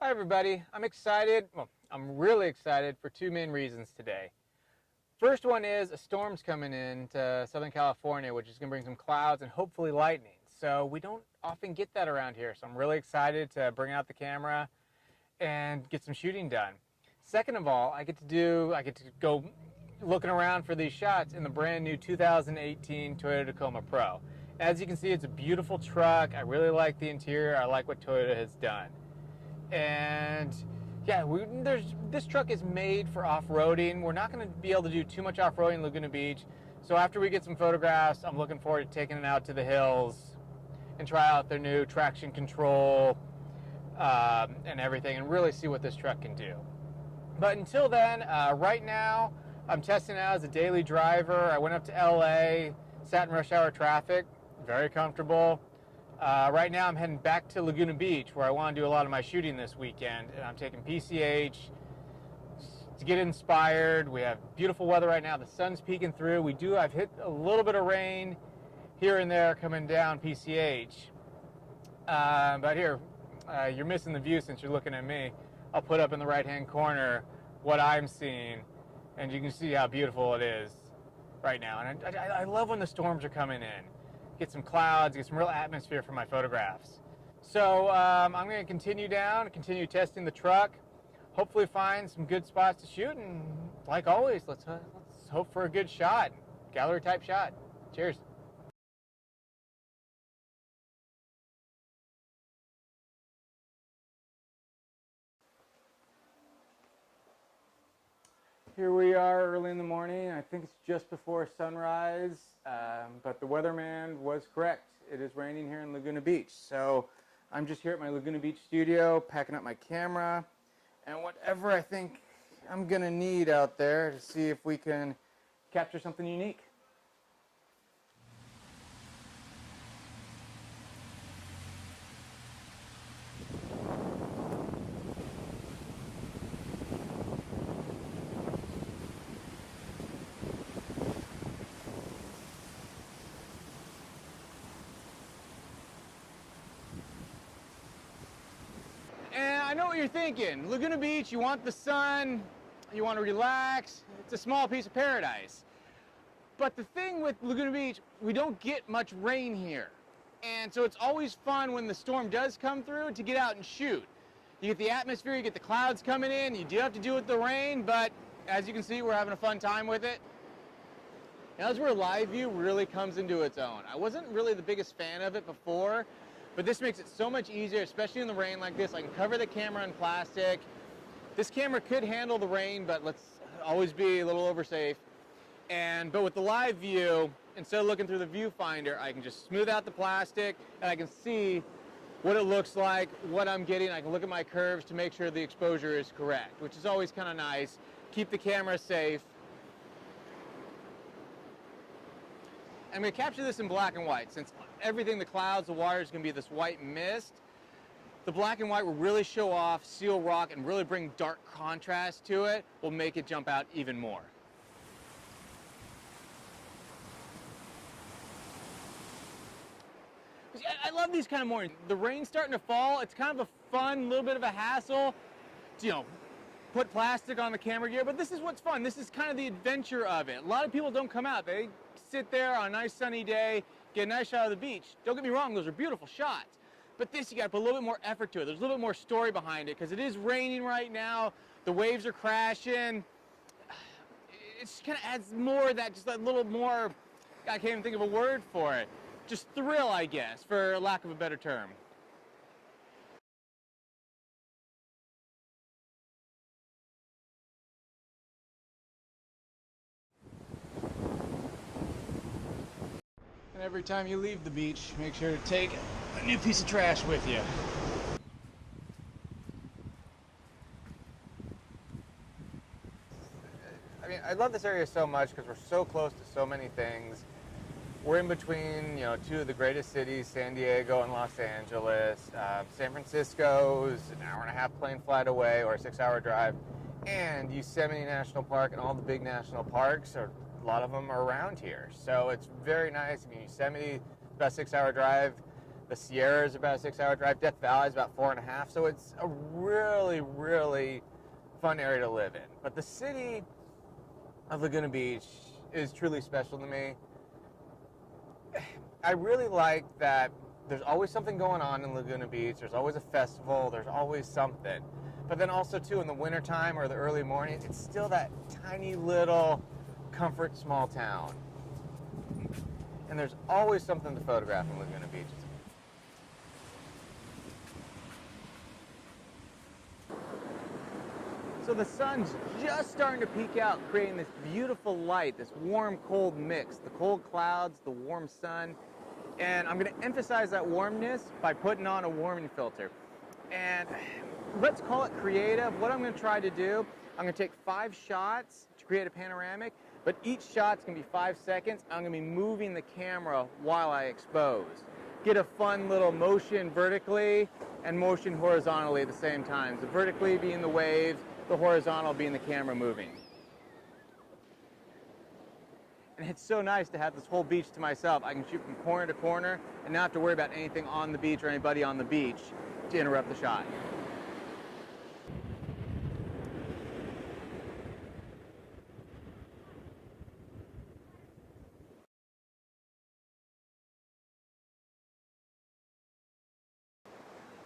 Hi everybody, I'm excited, well, I'm really excited for two main reasons today. First one is a storm's coming in to Southern California, which is going to bring some clouds and hopefully lightning. So we don't often get that around here, so I'm really excited to bring out the camera and get some shooting done. Second of all, I get to go looking around for these shots in the brand new 2018 Toyota Tacoma Pro. As you can see, it's a beautiful truck. I really like the interior. I like what Toyota has done. And yeah, this truck is made for off-roading. We're not going to be able to do too much off-roading in Laguna Beach. So after we get some photographs, I'm looking forward to taking it out to the hills and try out their new traction control and everything and really see what this truck can do. But until then, right now, I'm testing it out as a daily driver. I went up to LA, sat in rush hour traffic, very comfortable. Right now I'm heading back to Laguna Beach where I want to do a lot of my shooting this weekend, and I'm taking PCH to get inspired. We have beautiful weather right now. The sun's peeking through. I've hit a little bit of rain here and there coming down PCH. But here, you're missing the view since you're looking at me. I'll put up in the right-hand corner what I'm seeing, and you can see how beautiful it is right now. And I love when the storms are coming in. Get some clouds, get some real atmosphere for my photographs. So I'm going to continue testing the truck, hopefully find some good spots to shoot, and like always, let's hope for a good shot, gallery type shot. Cheers. Here we are early in the morning. I think it's just before sunrise, but the weatherman was correct. It is raining here in Laguna Beach. So I'm just here at my Laguna Beach studio, packing up my camera and whatever I think I'm gonna need out there to see if we can capture something unique. And I know what you're thinking. Laguna Beach, you want the sun, you want to relax. It's a small piece of paradise. But the thing with Laguna Beach, we don't get much rain here. And so it's always fun when the storm does come through to get out and shoot. You get the atmosphere, you get the clouds coming in, you do have to deal with the rain, but as you can see, we're having a fun time with it. Now that's where live view really comes into its own. I wasn't really the biggest fan of it before, but this makes it so much easier, especially in the rain like this. I can cover the camera in plastic. This camera could handle the rain, but let's always be a little oversafe. But with the live view, instead of looking through the viewfinder, I can just smooth out the plastic and I can see what it looks like, what I'm getting. I can look at my curves to make sure the exposure is correct, which is always kind of nice. Keep the camera safe. I'm going to capture this in black and white. Since everything, the clouds, the water is going to be this white mist, the black and white will really show off Seal Rock and really bring dark contrast to it, will make it jump out even more. I love these kind of mornings. The rain's starting to fall. It's kind of a fun, little bit of a hassle to, put plastic on the camera gear, but this is what's fun. This is kind of the adventure of it. A lot of people don't come out. They sit there on a nice sunny day, get a nice shot of the beach. Don't get me wrong, those are beautiful shots. But this, you got to put a little bit more effort to it. There's a little bit more story behind it because it is raining right now. The waves are crashing. It just kind of adds more of that, just that little more, I can't even think of a word for it. Just thrill, I guess, for lack of a better term. And every time you leave the beach, make sure to take a new piece of trash with you. I mean, I love this area so much because we're so close to so many things. We're in between, two of the greatest cities, San Diego and Los Angeles. San Francisco is an hour-and-a-half plane flight away, or a 6-hour drive. And Yosemite National Park and all the big national parks, a lot of them are around here. So it's very nice. I mean, Yosemite, about a 6-hour drive. The Sierra is about a 6-hour drive. Death Valley is about 4.5. So it's a really, really fun area to live in. But the city of Laguna Beach is truly special to me. I really like that there's always something going on in Laguna Beach. There's always a festival. There's always something. But then also, too, in the wintertime or the early morning, it's still that tiny little comfort small town. And there's always something to photograph in Laguna Beach. So the sun's just starting to peek out, creating this beautiful light, this warm-cold mix. The cold clouds, the warm sun. And I'm going to emphasize that warmness by putting on a warming filter. And let's call it creative. What I'm going to try to do, I'm going to take 5 shots to create a panoramic, but each shot's going to be 5 seconds. I'm going to be moving the camera while I expose. Get a fun little motion vertically and motion horizontally at the same time. So vertically being the waves, the horizontal being the camera moving. And it's so nice to have this whole beach to myself. I can shoot from corner to corner and not have to worry about anything on the beach or anybody on the beach to interrupt the shot.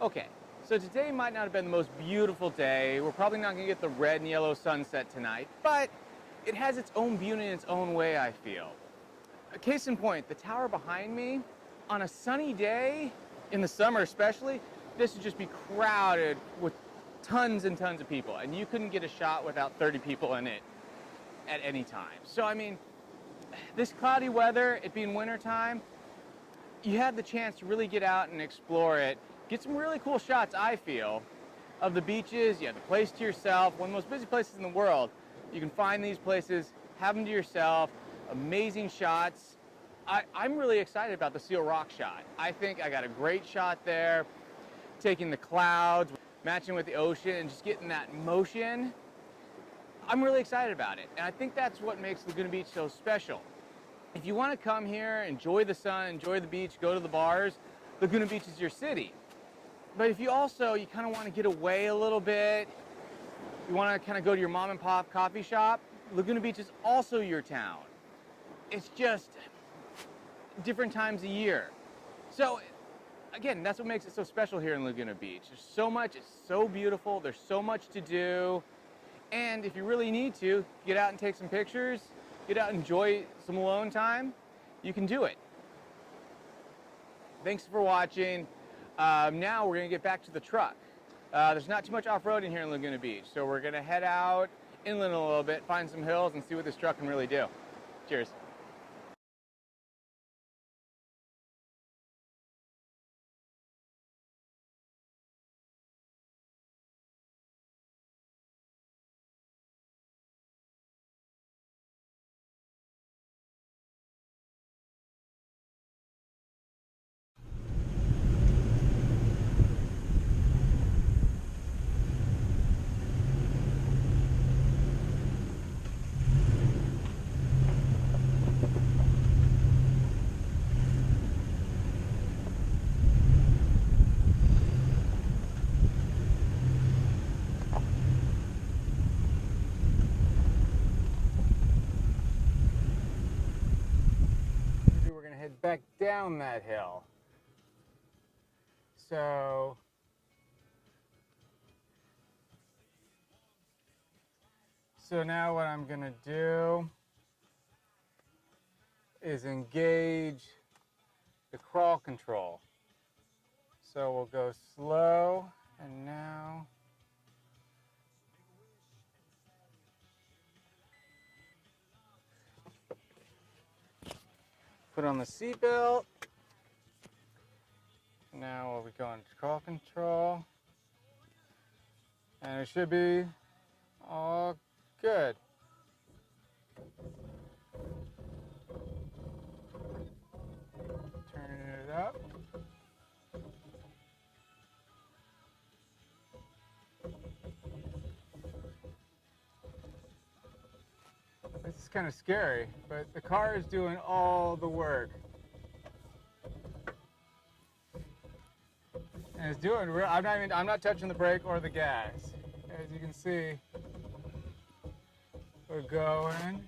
Okay, so today might not have been the most beautiful day. We're probably not going to get the red and yellow sunset tonight, but it has its own beauty in its own way, I feel. A case in point, the tower behind me, on a sunny day, in the summer especially, this would just be crowded with tons and tons of people, and you couldn't get a shot without 30 people in it at any time. So, I mean, this cloudy weather, it being wintertime, you have the chance to really get out and explore it. Get some really cool shots, I feel, of the beaches. You have the place to yourself, one of the most busy places in the world. You can find these places, have them to yourself, amazing shots. I'm really excited about the Seal Rock shot. I think I got a great shot there, taking the clouds, matching with the ocean, and just getting that motion. I'm really excited about it, and I think that's what makes Laguna Beach so special. If you want to come here, enjoy the sun, enjoy the beach, go to the bars, Laguna Beach is your city. But if you kind of want to get away a little bit, you want to kind of go to your mom and pop coffee shop, Laguna Beach is also your town. It's just different times a year. So again, that's what makes it so special here in Laguna Beach. There's so much, it's so beautiful, there's so much to do. And if you really need to, get out and take some pictures, get out and enjoy some alone time, you can do it. Thanks for watching. Now we're going to get back to the truck. There's not too much off-roading here in Laguna Beach, so we're going to head out inland a little bit, find some hills, and see what this truck can really do. Cheers. Head back down that hill. So now what I'm gonna do is engage the crawl control. So we'll go slow, and now put on the seatbelt. Now we'll be going to crawl control. And it should be all good. Turning it up. This is kind of scary, but the car is doing all the work. And it's doing real. I'm not touching the brake or the gas. As you can see, we're going.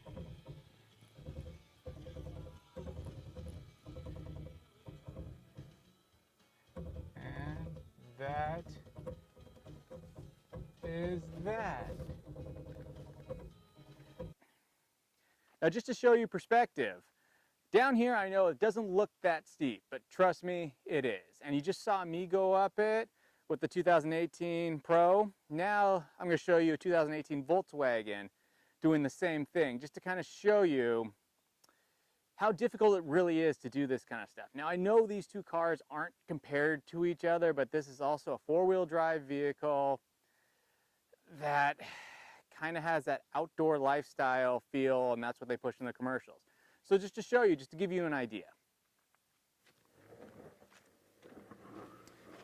And that is that. Now, just to show you perspective, down here I know it doesn't look that steep, but trust me, it is. And you just saw me go up it with the 2018 Pro. Now I'm going to show you a 2018 Volkswagen doing the same thing, just to kind of show you how difficult it really is to do this kind of stuff. Now, I know these two cars aren't compared to each other, but this is also a four-wheel drive vehicle that kind of has that outdoor lifestyle feel, and that's what they push in the commercials. So just to show you, just to give you an idea.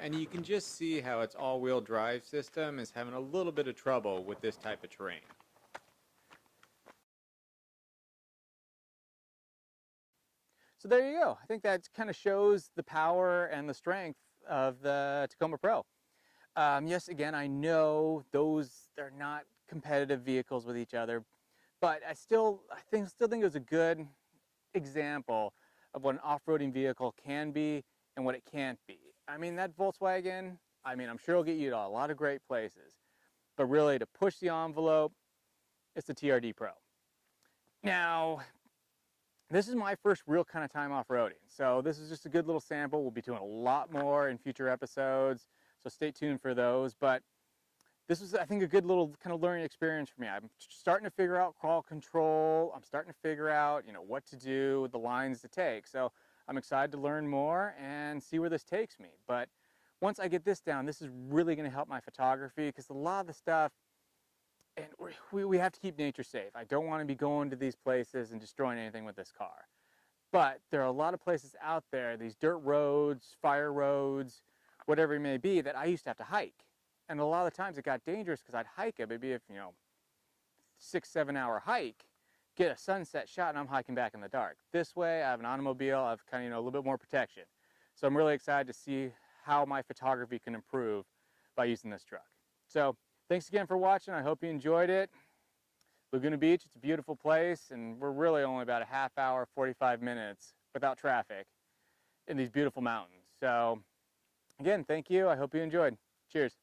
And you can just see how its all-wheel drive system is having a little bit of trouble with this type of terrain. So there you go. I think that kind of shows the power and the strength of the Tacoma Pro. Yes, again, I know they're not competitive vehicles with each other, but I still think it was a good example of what an off-roading vehicle can be and what it can't be. I mean, that Volkswagen, I'm sure it'll get you to a lot of great places, but really to push the envelope, it's the TRD Pro. Now, this is my first real kind of time off-roading, so this is just a good little sample. We'll be doing a lot more in future episodes, so stay tuned for those. But this was, I think, a good little kind of learning experience for me. I'm starting to figure out crawl control. I'm starting to figure out, what to do, the lines to take. So I'm excited to learn more and see where this takes me. But once I get this down, this is really going to help my photography, because a lot of the stuff, and we have to keep nature safe. I don't want to be going to these places and destroying anything with this car. But there are a lot of places out there, these dirt roads, fire roads, whatever it may be, that I used to have to hike. And a lot of the times it got dangerous because I'd hike it, maybe if, 6-7 hour hike, get a sunset shot, and I'm hiking back in the dark. This way, I have an automobile, I have kind of, a little bit more protection. So I'm really excited to see how my photography can improve by using this truck. So thanks again for watching. I hope you enjoyed it. Laguna Beach, it's a beautiful place, and we're really only about a half hour, 45 minutes without traffic in these beautiful mountains. So again, thank you. I hope you enjoyed. Cheers.